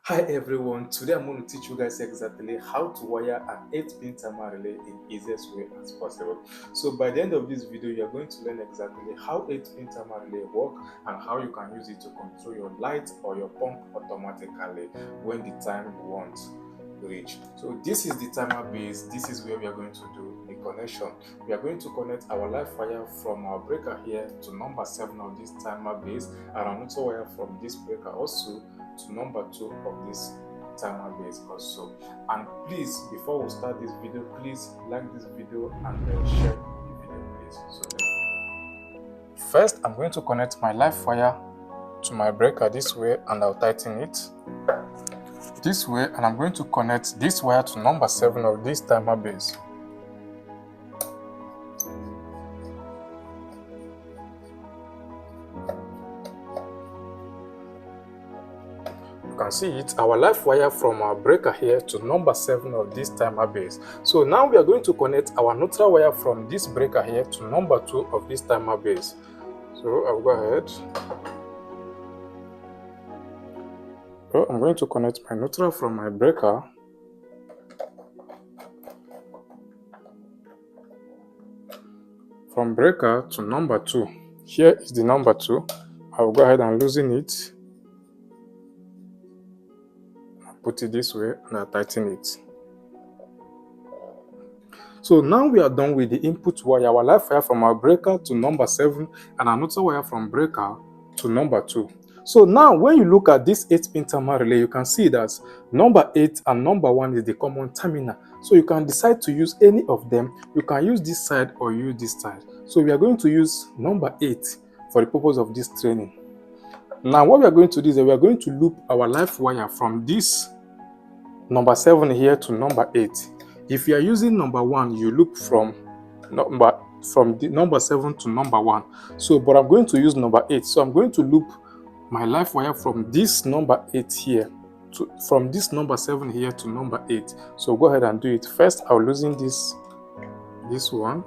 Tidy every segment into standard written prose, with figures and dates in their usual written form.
Hi everyone, today I'm going to teach you guys exactly how to wire an 8-pin timer relay in easiest way as possible. So by the end of this video, you are going to learn exactly how 8-pin timer relay work and how you can use it to control your light or your pump automatically when the time you want reach. So this is the timer base. This is where we are going to do the connection. We are going to connect our live wire from our breaker here to number 7 of this timer base and another wire from this breaker also to number 2 of this timer base also. And please, before we start this video, please like this video and share the video, please. So first, I'm going to connect my live wire to my breaker this way, and I'll tighten it this way, and I'm going to connect this wire to number 7 of this timer base. You can see it, our live wire from our breaker here to number 7 of this timer base. So now we are going to connect our neutral wire from this breaker here to number 2 of this timer base. So I'll go ahead. So I'm going to connect my neutral from my breaker from breaker to number 2. Here is the number 2. I'll go ahead and loosen it. Put it this way and I'll tighten it. So now we are done with the input wire, our live wire from our breaker to number 7 and another wire from breaker to number 2. So now when you look at this 8-pin timer relay, you can see that number 8 and number 1 is the common terminal. So you can decide to use any of them. You can use this side or use this side. So we are going to use number 8 for the purpose of this training. Now what we are going to do is that we are going to loop our live wire from this number 7 here to number 8. If you are using number 1, you loop from the number 7 to number 1. So, but I'm going to use number 8. So I'm going to loop my live wire from this number 8 here from this number 7 here to number 8. So go ahead and do it. First, I'll loosen this one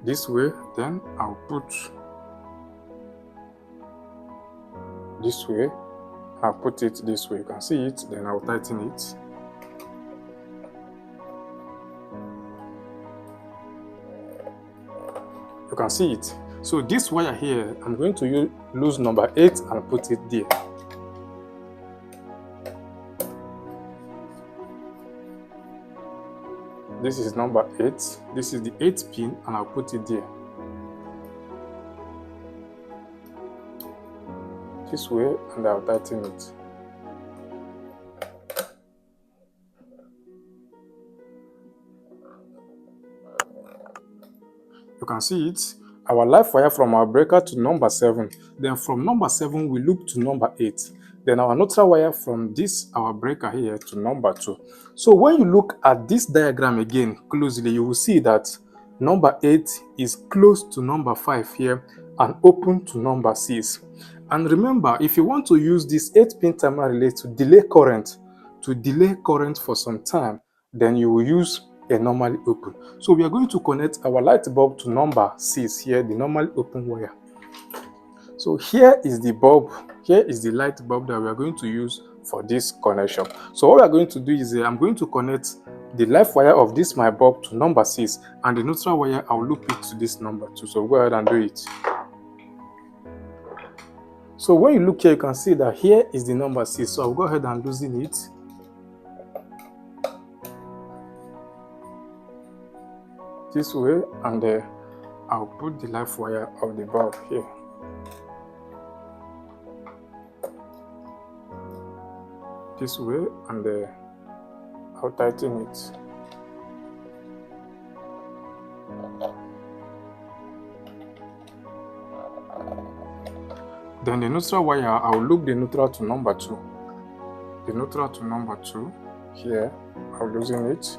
this way. Then I'll put this way. I'll put it this way. You can see it. Then I'll tighten it. You can see it. So this wire here, I'm going to lose number 8 and put it there. This is number 8. This is the 8th pin and I'll put it there. This way and I'll tighten it. You can see it. Our live wire from our breaker to number 7. Then from number 7, we loop to number 8. Then our neutral wire from our breaker here to number 2. So when you look at this diagram again closely, you will see that number 8 is close to number 5 here and open to number 6. And remember, if you want to use this 8-pin timer relay to delay current for some time, then you will use a normally open. So we are going to connect our light bulb to number 6 here, the normally open wire. So here is the bulb, here is the light bulb that we are going to use for this connection. So what we are going to do is I'm going to connect the live wire of this my bulb to number 6 and the neutral wire I'll loop it to this number 2. So go ahead and do it. So when you look here, you can see that here is the number 6. So I'll go ahead and loosen it. This way, and I'll put the live wire of the bulb here. This way, and I'll tighten it. Then the neutral wire, I'll loop the neutral to number 2. The neutral to number 2 here, I'll loosen it.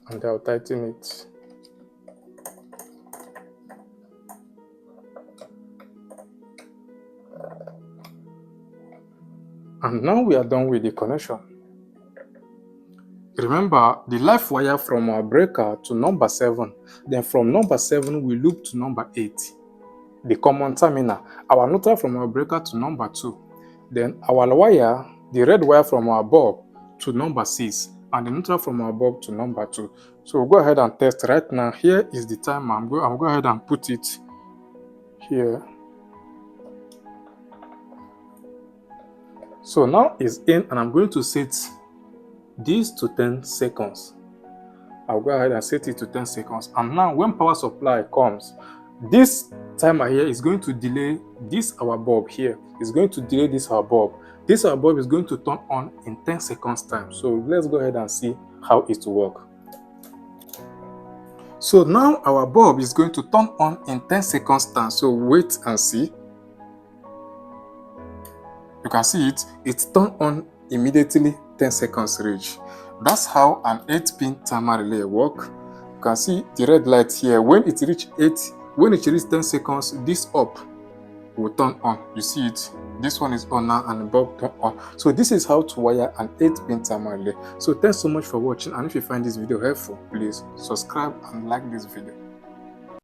And I'll tighten it. And now we are done with the connection. Remember the live wire from our breaker to number 7. Then from number 7 we loop to number 8. The common terminal. Our neutral from our breaker to number 2. Then our wire, the red wire from our bulb to number 6. And the neutral from our bulb to number 2. So we'll go ahead and test right now. Here is the timer. I'll go ahead and put it here. So now it's in, and I'm going to set this to 10 seconds. I'll go ahead and set it to 10 seconds. And now when power supply comes, this timer here is going to delay this our bulb here. It's going to delay this our bulb. This our bulb is going to turn on in 10 seconds time. So let's go ahead and see how it will work. So now our bulb is going to turn on in 10 seconds time. So wait and see. You can see it turned on immediately 10 seconds reach. That's how an 8-pin timer relay work. You can see the red light here. When it reaches 10 seconds, this up will turn on. You see it. This one is on now and the bulb turn on. So this is how to wire an 8-pin timer relay. So thanks so much for watching, and if you find this video helpful, please subscribe and like this video.